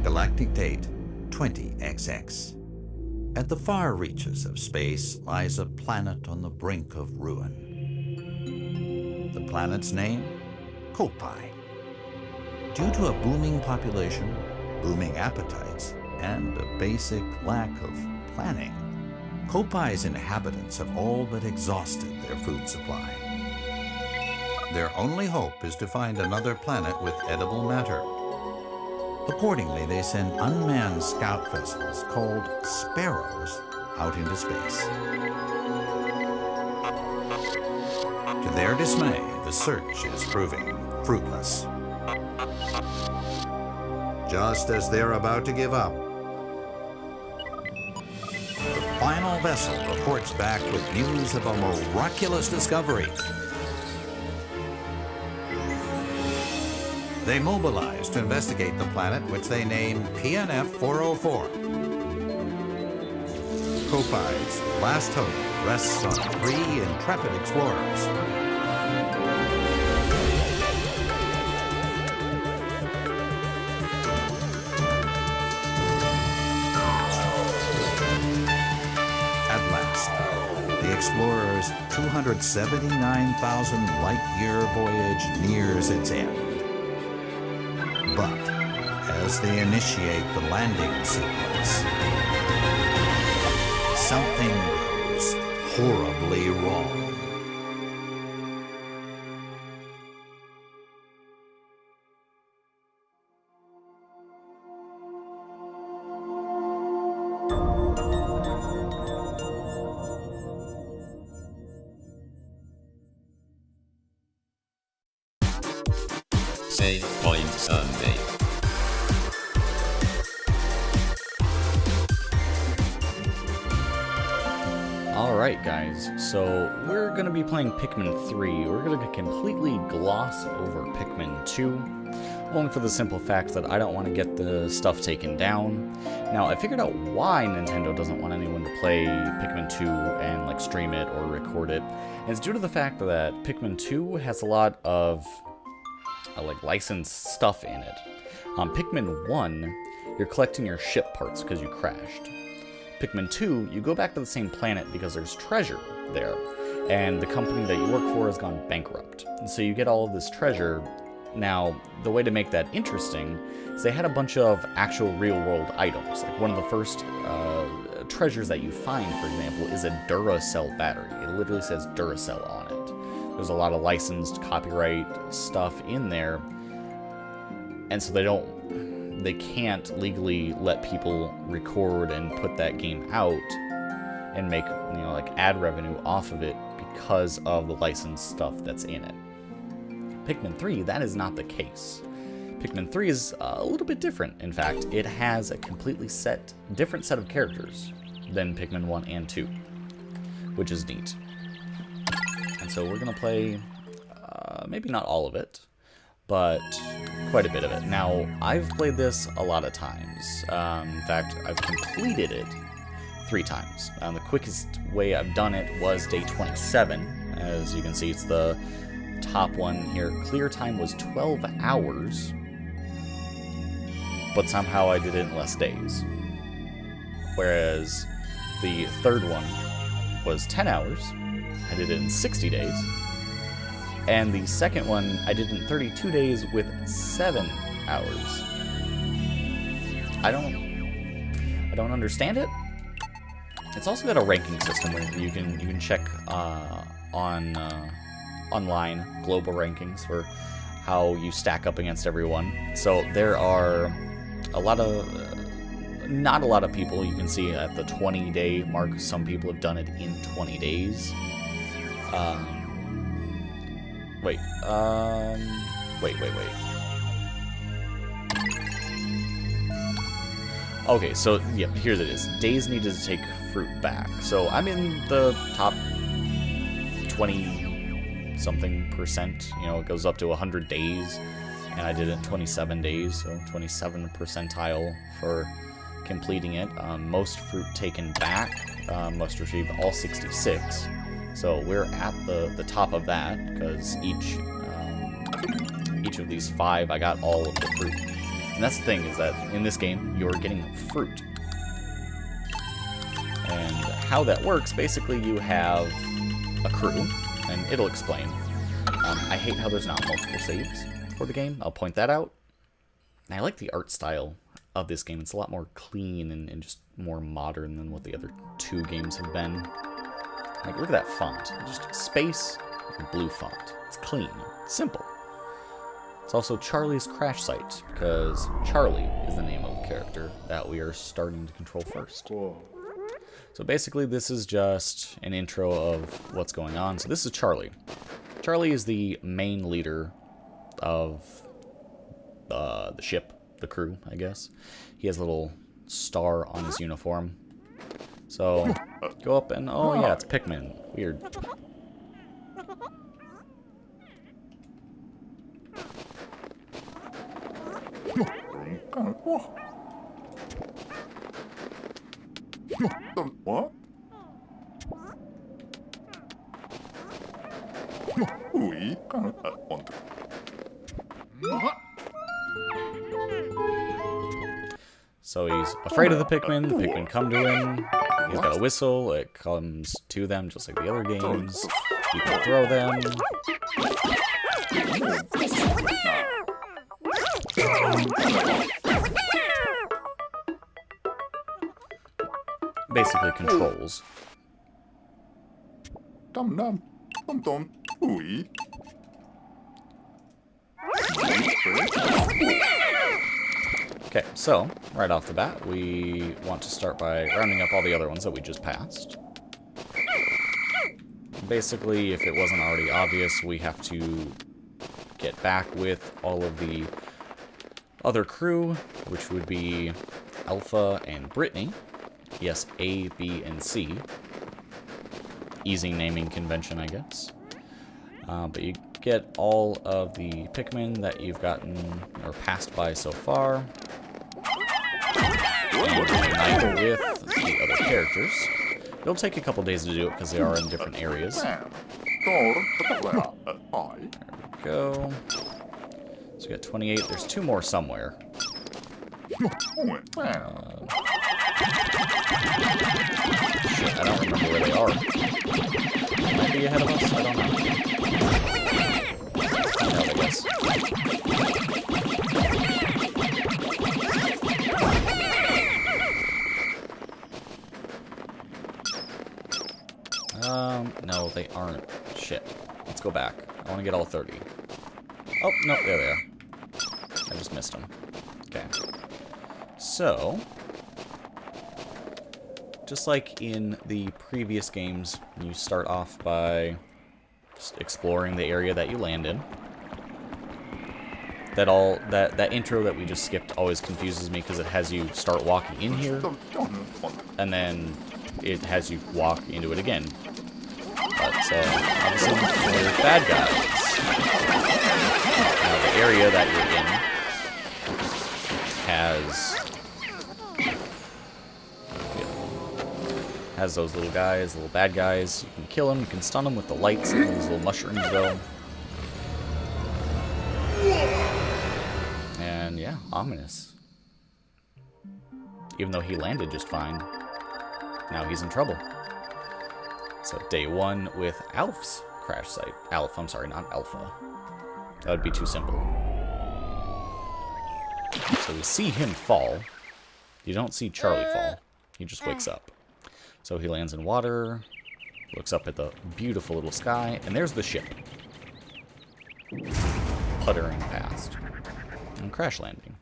Galactic date 20XX. At the far reaches of space lies a planet on the brink of ruin. The planet's name? Kopai. Due to a booming population, booming appetites, and a basic lack of planning, Kopai's inhabitants have all but exhausted their food supply. Their only hope is to find another planet with edible matter. Accordingly, they send unmanned scout vessels called Sparrows out into space. To their dismay, the search is proving fruitless. Just as they're about to give up, the final vessel reports back with news of a miraculous discovery. They mobilize to investigate the planet, which they name PNF 404. Kopai's last hope rests on 3 intrepid explorers. The explorer's 279,000 light-year voyage nears its end. But as they initiate the landing sequence, something goes horribly wrong. Save Point Sunday. Alright guys, so we're going to be playing Pikmin 3. We're going to completely gloss over Pikmin 2, only for the simple fact that I don't want to get the stuff taken down. Now, I figured out why Nintendo doesn't want anyone to play Pikmin 2 and like stream it or record it. And it's due to the fact that Pikmin 2 has a lot of like licensed stuff in it. On Pikmin 1, you're collecting your ship parts because you crashed. Pikmin 2, you go back to the same planet because there's treasure there, and the company that you work for has gone bankrupt. And so you get all of this treasure. Now, the way to make that interesting is they had a bunch of actual real-world items. Like one of the first treasures that you find, for example, is a Duracell battery. It literally says Duracell on it. There's a lot of licensed copyright stuff in there, and so they can't legally let people record and put that game out and make, you know, like ad revenue off of it because of the licensed stuff that's in it. Pikmin 3, that is not the case. Pikmin 3 is a little bit different. In fact, it has a completely different set of characters than Pikmin 1 and 2, which is neat. And so we're going to play, maybe not all of it, but quite a bit of it. Now, I've played this a lot of times. In fact, I've completed it 3 times. The quickest way I've done it was day 27. As you can see, it's the top one here. Clear time was 12 hours, but somehow I did it in less days. Whereas the third one was 10 hours. I did it in 60 days. And the second one, I did in 32 days with 7 hours. I don't understand it. It's also got a ranking system where you can check online global rankings for how you stack up against everyone. So there are not a lot of people. You can see at the 20-day mark, some people have done it in 20 days. Wait. Okay, so, yeah, here it is. Days needed to take fruit back. So I'm in the top 20-something%. You know, it goes up to 100 days. And I did it in 27 days, so 27th percentile for completing it. Most fruit taken back. Most retrieved, all 66. So we're at the top of that, because each of these 5, I got all of the fruit. And that's the thing, is that in this game, you're getting fruit. And how that works, basically you have a crew, and it'll explain. I hate how there's not multiple saves for the game. I'll point that out. And I like the art style of this game. It's a lot more clean and just more modern than what the other two games have been. Like, look at that font. Just space and blue font. It's clean. It's simple. It's also Charlie's crash site, because Charlie is the name of the character that we are starting to control first. So basically, this is just an intro of what's going on. So this is Charlie. Charlie is the main leader of the ship, the crew, I guess. He has a little star on his uniform. So, go up and... Oh, yeah, it's Pikmin. Weird. What? We can't want to. So he's afraid of the Pikmin. The Pikmin come to him. He's got a whistle. It comes to them just like the other games. You can throw them. Basically controls. Dum dum. Dum dum. We. Okay, so, right off the bat, we want to start by rounding up all the other ones that we just passed. Basically, if it wasn't already obvious, we have to get back with all of the other crew, which would be Alpha and Brittany. Yes, A, B, and C. Easy naming convention, I guess. But you get all of the Pikmin that you've gotten or passed by so far. And unite with the other characters. It'll take a couple days to do it because they are in different areas. There we go. So we got 28. There's 2 more somewhere. Shit, I don't remember where they are. Might be ahead of us? I don't know. No, I guess. No, they aren't. Shit. Let's go back. I want to get all 30. Oh, no, there they are. I just missed them. Okay. So, just like in the previous games, you start off by just exploring the area that you land in. That intro that we just skipped always confuses me because it has you start walking in here, and then it has you walk into it again. But so obviously there's bad guys. Now the area that you're in has those little guys, little bad guys. You can kill them, you can stun them with the lights and those little mushrooms though. And yeah, ominous. Even though he landed just fine, now he's in trouble. So day 1 with Alf's crash site. Alf, I'm sorry, not Alpha. That would be too simple. So we see him fall. You don't see Charlie fall. He just wakes up. So he lands in water, looks up at the beautiful little sky, and there's the ship. Puttering past. And crash landing.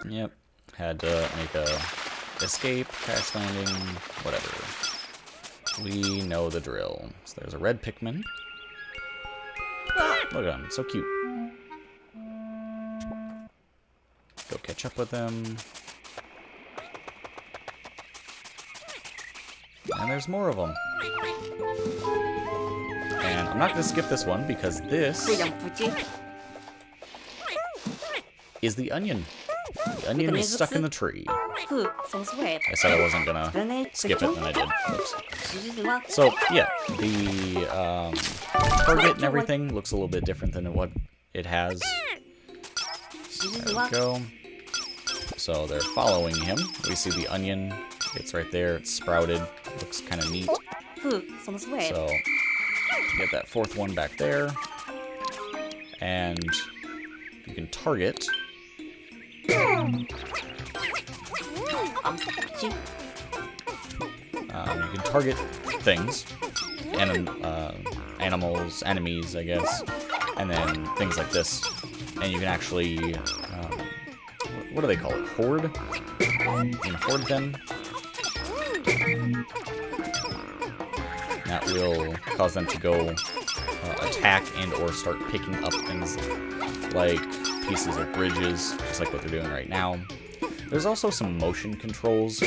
Yep. Had to make a escape, crash landing, whatever. We know the drill. So there's a red Pikmin. Look at him, so cute. Go catch up with him. And there's more of them. And I'm not going to skip this one because this is the onion. The onion is stuck in the tree. I said I wasn't going to skip it, and I did. Oops. So, yeah, the target and everything looks a little bit different than what it has. There we go. So they're following him. We see the onion. It's right there. It's sprouted. Looks kind of neat. So get that fourth one back there. And you can target. You can target things. Animals, enemies, I guess. And then things like this. And you can actually... what do they call it? Horde? You can horde them. That will cause them to go attack and or start picking up things like pieces of bridges, just like what they're doing right now. There's also some motion controls.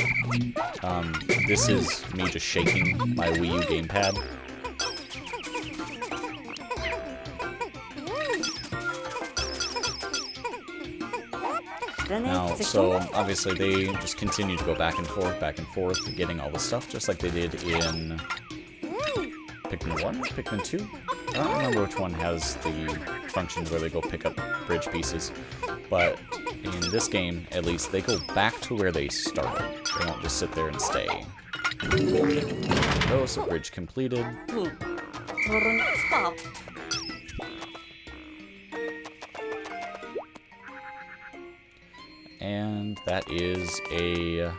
This is me just shaking my Wii U gamepad. Now, so obviously they just continue to go back and forth, getting all the stuff, just like they did in Pikmin 1, Pikmin 2. I don't remember which one has the functions where they go pick up bridge pieces, but in this game, at least, they go back to where they started. They don't just sit there and stay. There we go, so bridge completed. And that is a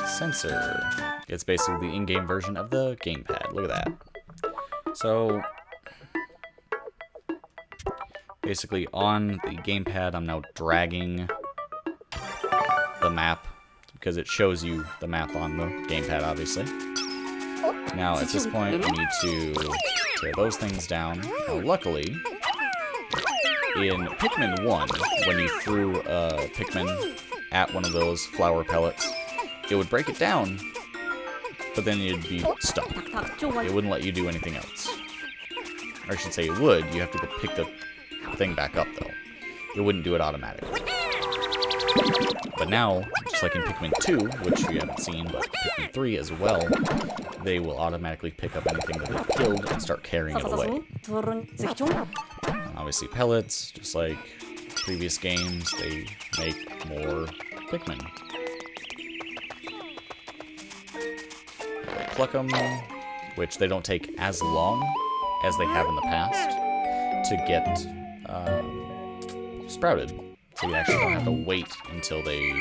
sensor. It's basically the in-game version of the gamepad. Look at that. So, basically on the gamepad, I'm now dragging the map because it shows you the map on the gamepad, obviously. Now, at this point, we need to tear those things down. Now, luckily, in Pikmin 1, when you threw a Pikmin at one of those flower pellets, it would break it down, but then you'd be stuck. It wouldn't let you do anything else. Or I should say it would. You have to go pick the thing back up, though. It wouldn't do it automatically. But now, just like in Pikmin 2, which we haven't seen, but Pikmin 3 as well, they will automatically pick up anything that they've killed and start carrying it away. Obviously pellets, just like previous games, they make more Pikmin. They pluck them, which they don't take as long as they have in the past to get sprouted. So you actually don't have to wait until they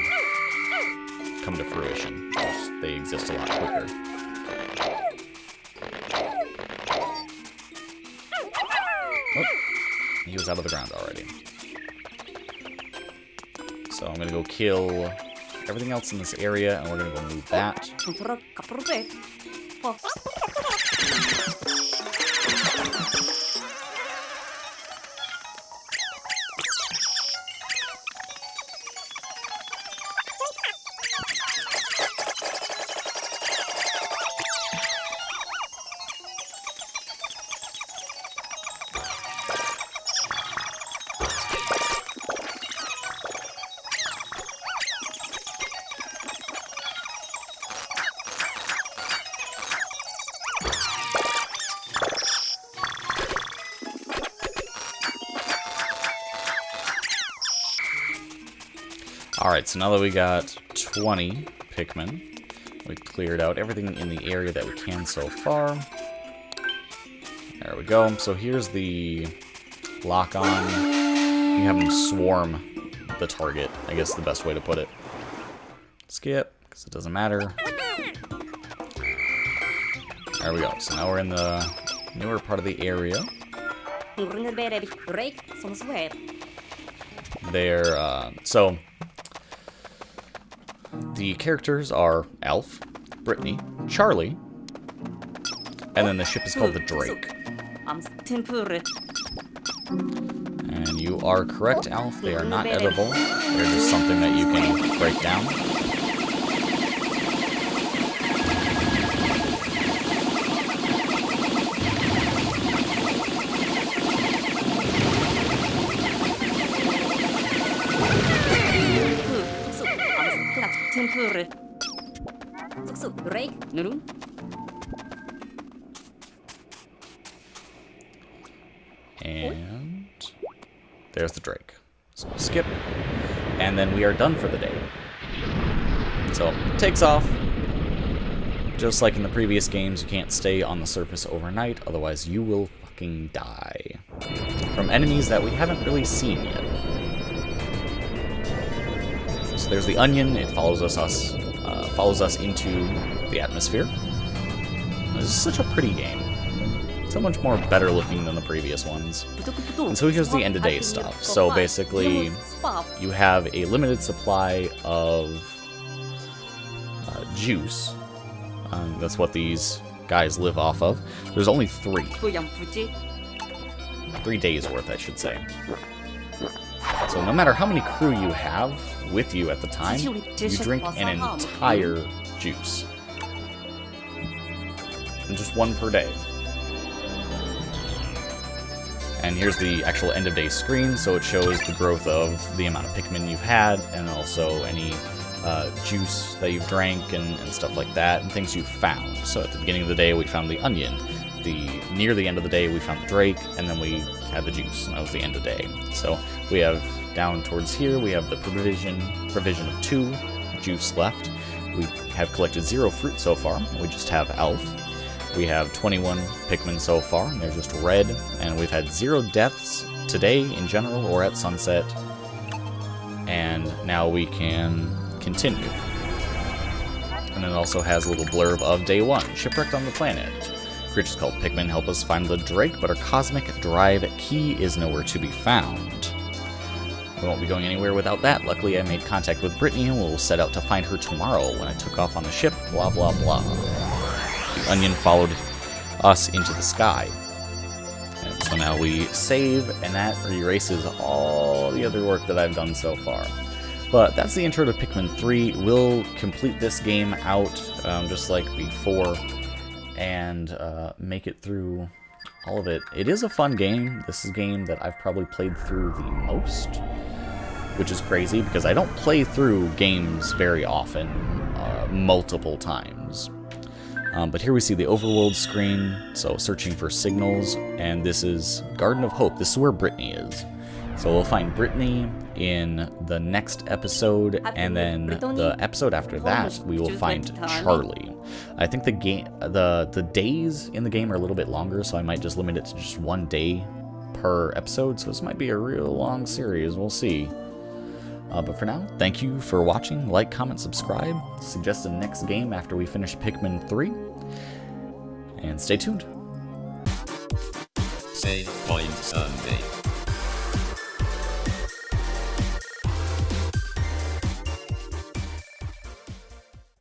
come to fruition. They exist a lot quicker. Oh, he was out of the ground already. So I'm gonna go kill everything else in this area, and we're gonna go move that. Alright, so now that we got 20 Pikmin, we cleared out everything in the area that we can so far. There we go. So here's the lock-on. You have them swarm the target, I guess the best way to put it. Skip, because it doesn't matter. There we go. So now we're in the newer part of the area. So the characters are Alf, Brittany, Charlie, and then the ship is called the Drake. And you are correct, Alf. They are not edible. They're just something that you can break down. 누른? And there's the Drake. So skip, and then we are done for the day. So it takes off. Just like in the previous games, you can't stay on the surface overnight, otherwise you will fucking die from enemies that we haven't really seen yet. So there's the onion. It follows us into the atmosphere. This is such a pretty game. So much more better looking than the previous ones. And so here's the end of day stuff. So basically, you have a limited supply of juice. That's what these guys live off of. There's only 3. 3 days worth, I should say. So no matter how many crew you have with you at the time, you drink an entire juice. And just 1 per day. And here's the actual end of day screen, so it shows the growth of the amount of Pikmin you've had, and also any juice that you've drank and stuff like that, and things you've found. So at the beginning of the day we found the onion, near the end of the day we found the Drake, and then we had the juice, and that was the end of day. So we have down towards here, we have the provision of 2 juice left. We have collected 0 fruit so far, we just have Elf. We have 21 Pikmin so far, and they're just red, and we've had 0 deaths today in general or at sunset. And now we can continue. And it also has a little blurb of day 1, shipwrecked on the planet. Creatures called Pikmin help us find the Drake, but our cosmic drive key is nowhere to be found. We won't be going anywhere without that. Luckily, I made contact with Brittany, and we'll set out to find her tomorrow when I took off on the ship, blah blah blah. The onion followed us into the sky. And so now we save, and that erases all the other work that I've done so far. But that's the intro to Pikmin 3. We'll complete this game out just like before and make it through all of it. It is a fun game. This is a game that I've probably played through the most, which is crazy because I don't play through games very often, multiple times. But here we see the overworld screen, so searching for signals, and this is Garden of Hope. This is where Brittany is. So we'll find Brittany in the next episode, and then the episode after that, we will find Charlie. I think the days in the game are a little bit longer, so I might just limit it to just 1 day per episode, so this might be a real long series. We'll see. But for now, thank you for watching. Like, comment, subscribe. Suggest the next game after we finish Pikmin 3. And stay tuned. Save Point Sunday.